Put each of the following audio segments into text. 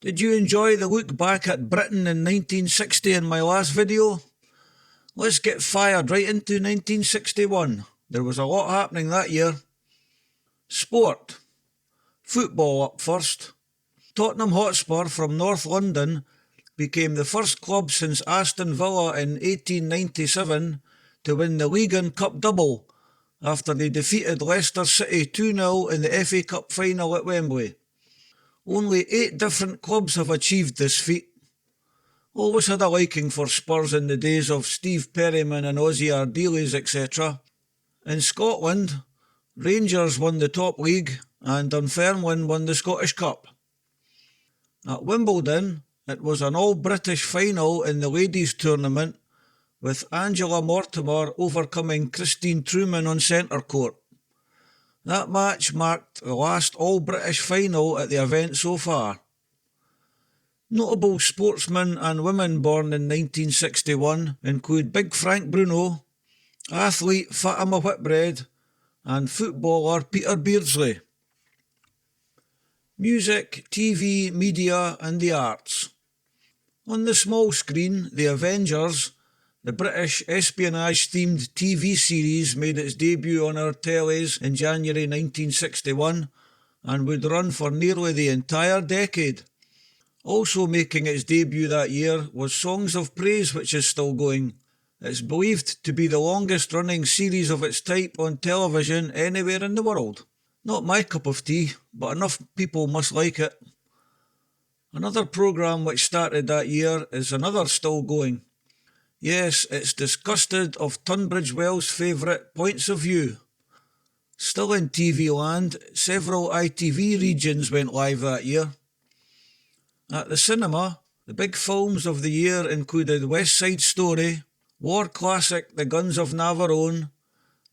Did you enjoy the look back at Britain in 1960 in my last video? Let's get fired right into 1961. There was a lot happening that year. Sport. Football up first. Tottenham Hotspur from North London became the first club since Aston Villa in 1897 to win the League and Cup double after they defeated Leicester City 2-0 in the FA Cup final at Wembley. Only 8 different clubs have achieved this feat. Always had a liking for Spurs in the days of Steve Perryman and Ozzy Ardiles, etc. In Scotland, Rangers won the top league and Dunfermline won the Scottish Cup. At Wimbledon, it was an all-British final in the ladies' tournament with Angela Mortimer overcoming Christine Truman on centre court. That match marked the last all-British final at the event so far. Notable sportsmen and women born in 1961 include Big Frank Bruno, athlete Fatima Whitbread, and footballer Peter Beardsley. Music, TV, media and the arts. On the small screen, The Avengers, the British espionage-themed TV series, made its debut on our tellies in January 1961 and would run for nearly the entire decade. Also making its debut that year was Songs of Praise, which is still going. It's believed to be the longest-running series of its type on television anywhere in the world. Not my cup of tea, but enough people must like it. Another programme which started that year is another still going. Yes, it's disgusted of Tunbridge Wells' favourite Points of View. Still in TV land, several ITV regions went live that year. At the cinema, the big films of the year included West Side Story, war classic The Guns of Navarone,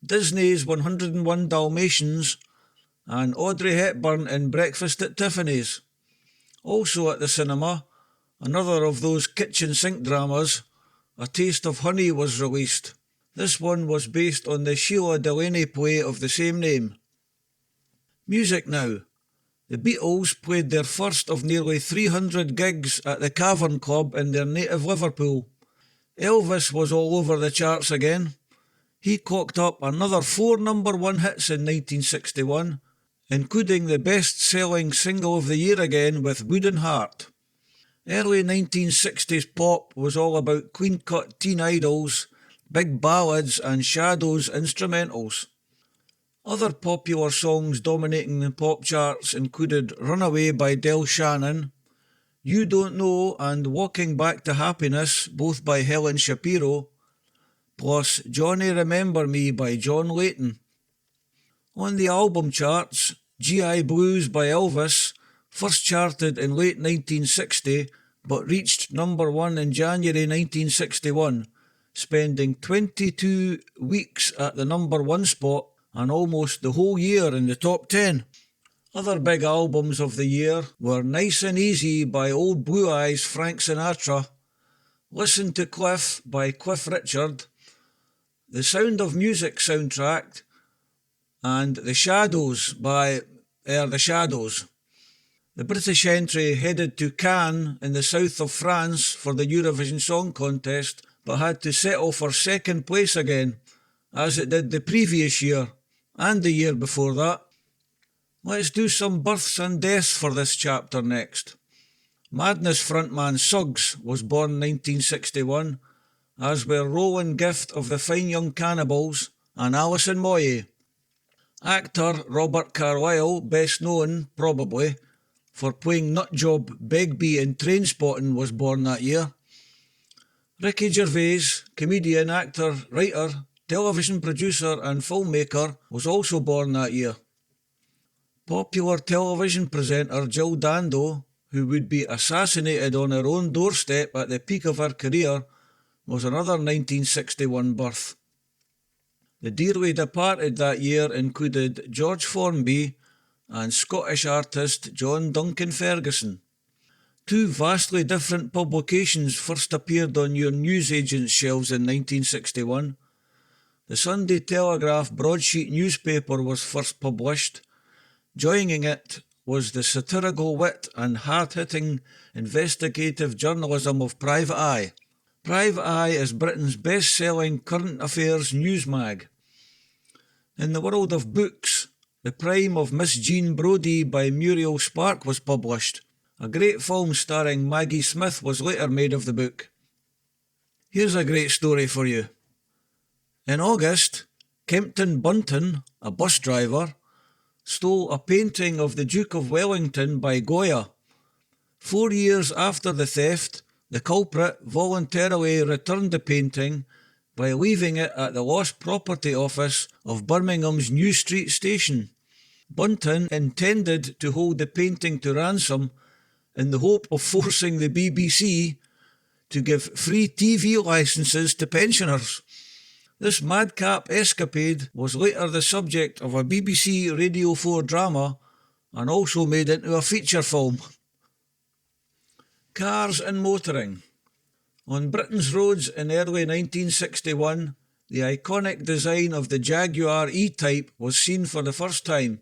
Disney's 101 Dalmatians, and Audrey Hepburn in Breakfast at Tiffany's. Also at the cinema, another of those kitchen sink dramas, A Taste of Honey, was released. This one was based on the Sheila Delaney play of the same name. Music now. The Beatles played their first of nearly 300 gigs at the Cavern Club in their native Liverpool. Elvis was all over the charts again. He cocked up another 4 number 1 hits in 1961, including the best-selling single of the year again with Wooden Heart. Early 1960s pop was all about clean-cut teen idols, big ballads and Shadows instrumentals. Other popular songs dominating the pop charts included Runaway by Del Shannon, You Don't Know and Walking Back to Happiness, both by Helen Shapiro, plus Johnny Remember Me by John Layton. On the album charts, G.I. Blues by Elvis first charted in late 1960 but reached number 1 in January 1961, spending 22 weeks at the number 1 spot and almost the whole year in the top 10. Other big albums of the year were Nice and Easy by Old Blue Eyes Frank Sinatra, Listen to Cliff by Cliff Richard, The Sound of Music soundtrack, and The Shadows by The Shadows. The British entry headed to Cannes in the south of France for the Eurovision Song Contest, but had to settle for second place again, as it did the previous year, and the year before that. Let's do some births and deaths for this chapter next. Madness frontman Suggs was born in 1961, as were Roland Gift of the Fine Young Cannibals and Alison Moyet. Actor Robert Carlyle, best known, probably, for playing nutjob Begbie in Trainspotting, was born that year. Ricky Gervais, comedian, actor, writer, television producer and filmmaker, was also born that year. Popular television presenter Jill Dando, who would be assassinated on her own doorstep at the peak of her career, was another 1961 birth. The dearly departed that year included George Formby and Scottish artist John Duncan Ferguson. 2 vastly different publications first appeared on your newsagent's shelves in 1961. The Sunday Telegraph broadsheet newspaper was first published. Joining it was the satirical wit and hard-hitting investigative journalism of Private Eye. Private Eye is Britain's best-selling current affairs news mag. In the world of books, The Prime of Miss Jean Brodie by Muriel Spark was published. A great film starring Maggie Smith was later made of the book. Here's a great story for you. In August, Kempton Bunton, a bus driver, stole a painting of the Duke of Wellington by Goya. 4 years after the theft, the culprit voluntarily returned the painting by leaving it at the Lost Property Office of Birmingham's New Street Station. Bunton intended to hold the painting to ransom in the hope of forcing the BBC to give free TV licences to pensioners. This madcap escapade was later the subject of a BBC Radio 4 drama and also made into a feature film. Cars and motoring. On Britain's roads in early 1961, the iconic design of the Jaguar E-Type was seen for the first time.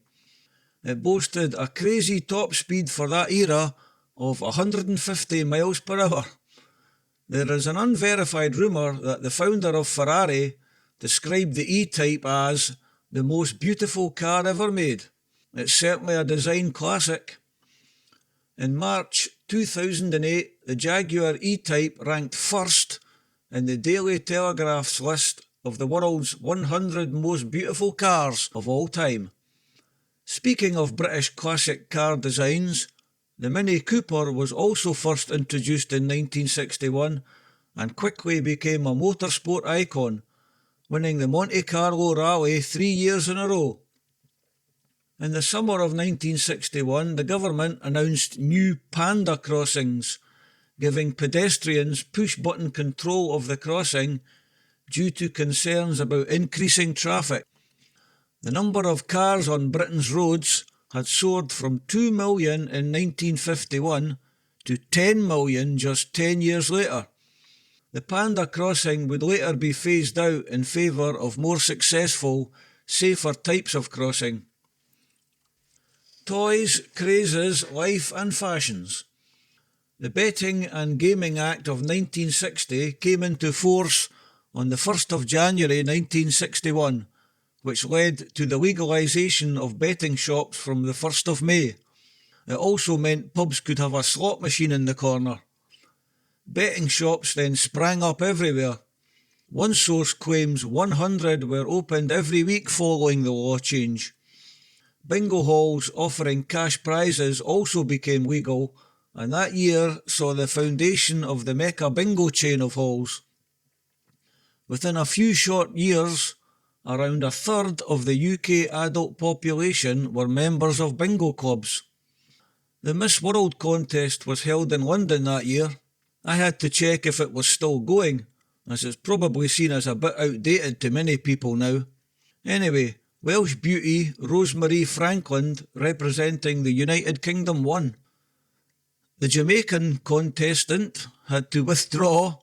It boasted a crazy top speed for that era of 150 miles per hour. There is an unverified rumour that the founder of Ferrari described the E-Type as the most beautiful car ever made. It's certainly a design classic. In March 2008, the Jaguar E-Type ranked first in the Daily Telegraph's list of the world's 100 most beautiful cars of all time. Speaking of British classic car designs, the Mini Cooper was also first introduced in 1961 and quickly became a motorsport icon, winning the Monte Carlo Rally 3 years in a row. In the summer of 1961, the government announced new Panda crossings, giving pedestrians push-button control of the crossing due to concerns about increasing traffic. The number of cars on Britain's roads had soared from 2 million in 1951 to 10 million just 10 years later. The Panda crossing would later be phased out in favour of more successful, safer types of crossing. Toys, crazes, life and fashions. The Betting and Gaming Act of 1960 came into force on the 1st of January 1961, which led to the legalisation of betting shops from the 1st of May. It also meant pubs could have a slot machine in the corner. Betting shops then sprang up everywhere. One source claims 100 were opened every week following the law change. Bingo halls offering cash prizes also became legal, and that year saw the foundation of the Mecca Bingo chain of halls. Within a few short years, around a third of the UK adult population were members of bingo clubs. The Miss World contest was held in London that year. I had to check if it was still going, as it's probably seen as a bit outdated to many people now. Anyway, Welsh beauty Rosemary Franklin, representing the United Kingdom, won. The Jamaican contestant had to withdraw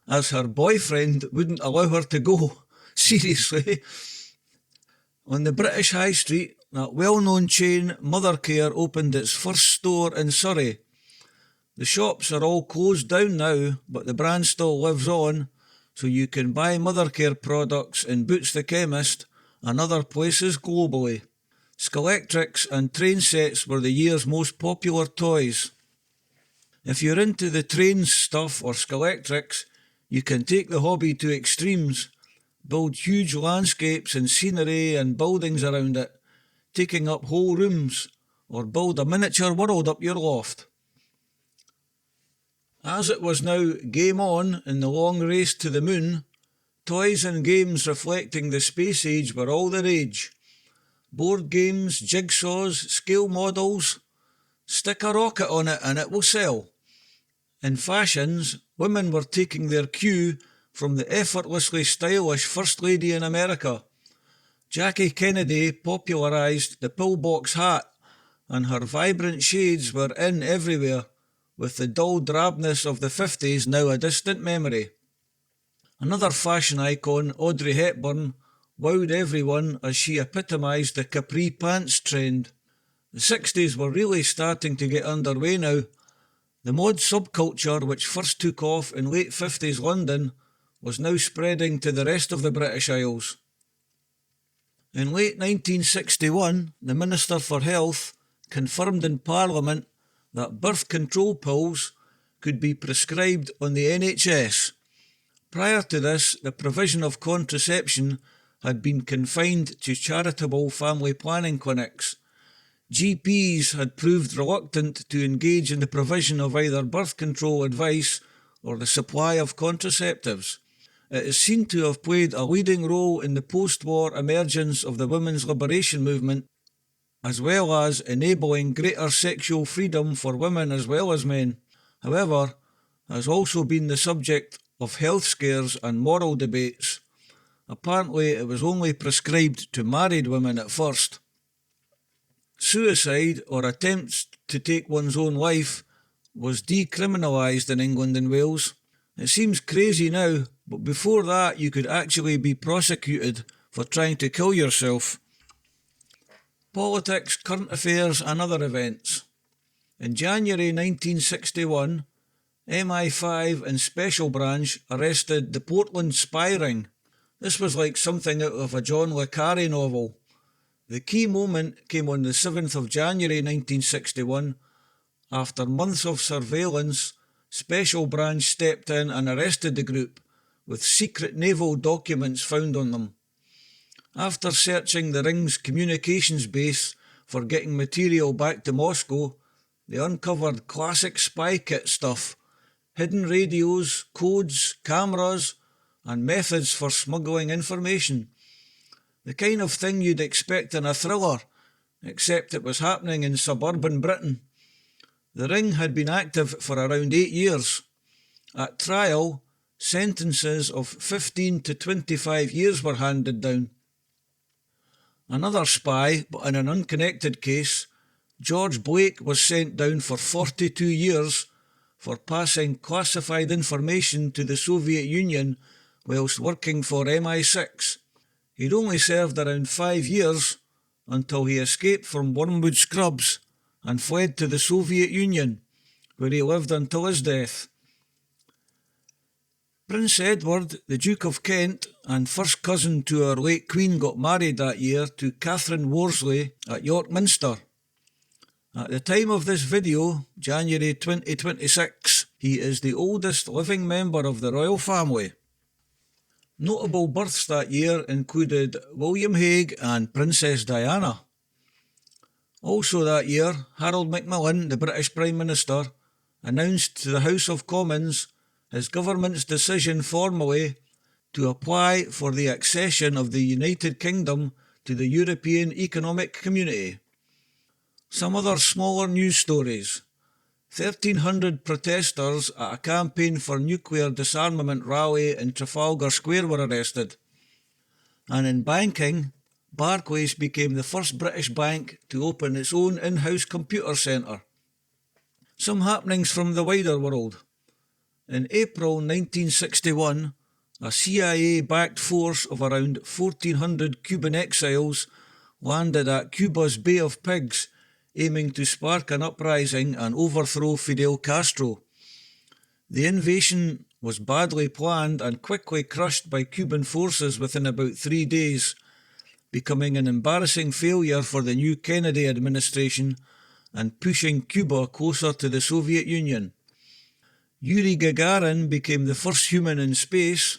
as her boyfriend wouldn't allow her to go. Seriously. On the British High Street, that well-known chain Mothercare opened its first store in Surrey. The shops are all closed down now, but the brand still lives on, so you can buy Mothercare products in Boots the Chemist and other places globally. Scalextrics and train sets were the year's most popular toys. If you're into the trains stuff or Scalextrics, you can take the hobby to extremes. Build huge landscapes and scenery and buildings around it, taking up whole rooms, or build a miniature world up your loft. As it was now game on in the long race to the moon, toys and games reflecting the space age were all the rage. Board games, jigsaws, scale models. Stick a rocket on it and it will sell. In fashions, women were taking their cue from the effortlessly stylish First Lady in America. Jackie Kennedy popularised the pillbox hat, and her vibrant shades were in everywhere, with the dull drabness of the 50s now a distant memory. Another fashion icon, Audrey Hepburn, wowed everyone as she epitomised the capri pants trend. The 60s were really starting to get underway now. The mod subculture, which first took off in late 50s London, was now spreading to the rest of the British Isles. In late 1961, the Minister for Health confirmed in Parliament that birth control pills could be prescribed on the NHS. Prior to this, the provision of contraception had been confined to charitable family planning clinics. GPs had proved reluctant to engage in the provision of either birth control advice or the supply of contraceptives. It is seen to have played a leading role in the post-war emergence of the women's liberation movement, as well as enabling greater sexual freedom for women as well as men. However, it has also been the subject of health scares and moral debates. Apparently, it was only prescribed to married women at first. Suicide, or attempts to take one's own life, was decriminalised in England and Wales. It seems crazy now, but before that you could actually be prosecuted for trying to kill yourself. Politics, current affairs and other events. In January 1961, MI5 and Special Branch arrested the Portland spy ring. This was like something out of a John le Carré novel. The key moment came on the 7th of January 1961. After months of surveillance, Special Branch stepped in and arrested the group, with secret naval documents found on them. After searching the ring's communications base for getting material back to Moscow, they uncovered classic spy kit stuff, hidden radios, codes, cameras, and methods for smuggling information. The kind of thing you'd expect in a thriller, except it was happening in suburban Britain. The ring had been active for around 8 years. At trial, sentences of 15 to 25 years were handed down. Another spy, but in an unconnected case, George Blake, was sent down for 42 years for passing classified information to the Soviet Union whilst working for MI6. He'd only served around 5 years until he escaped from Wormwood Scrubs and fled to the Soviet Union, where he lived until his death. Prince Edward, the Duke of Kent, and first cousin to our late Queen, got married that year to Catherine Worsley at York Minster. At the time of this video, January 2026, he is the oldest living member of the royal family. Notable births that year included William Hague and Princess Diana. Also that year, Harold Macmillan, the British Prime Minister, announced to the House of Commons his government's decision formally to apply for the accession of the United Kingdom to the European Economic Community. Some other smaller news stories. 1,300 protesters at a campaign for nuclear disarmament rally in Trafalgar Square were arrested. And in banking, Barclays became the first British bank to open its own in-house computer centre. Some happenings from the wider world. In April 1961, a CIA-backed force of around 1,400 Cuban exiles landed at Cuba's Bay of Pigs, aiming to spark an uprising and overthrow Fidel Castro. The invasion was badly planned and quickly crushed by Cuban forces within about 3 days, becoming an embarrassing failure for the new Kennedy administration and pushing Cuba closer to the Soviet Union. Yuri Gagarin became the first human in space,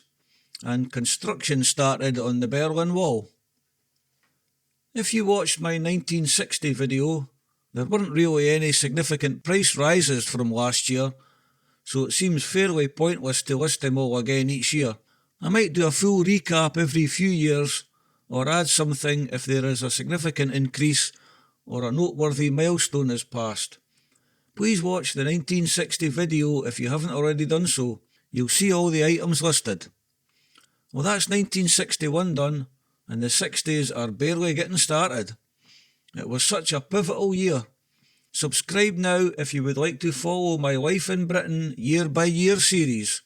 and construction started on the Berlin Wall. If you watched my 1960 video, there weren't really any significant price rises from last year, so it seems fairly pointless to list them all again each year. I might do a full recap every few years, or add something if there is a significant increase or a noteworthy milestone is passed. Please watch the 1960 video if you haven't already done so. You'll see all the items listed. Well, that's 1961 done, and the 60s are barely getting started. It was such a pivotal year. Subscribe now if you would like to follow my Life in Britain year by year series.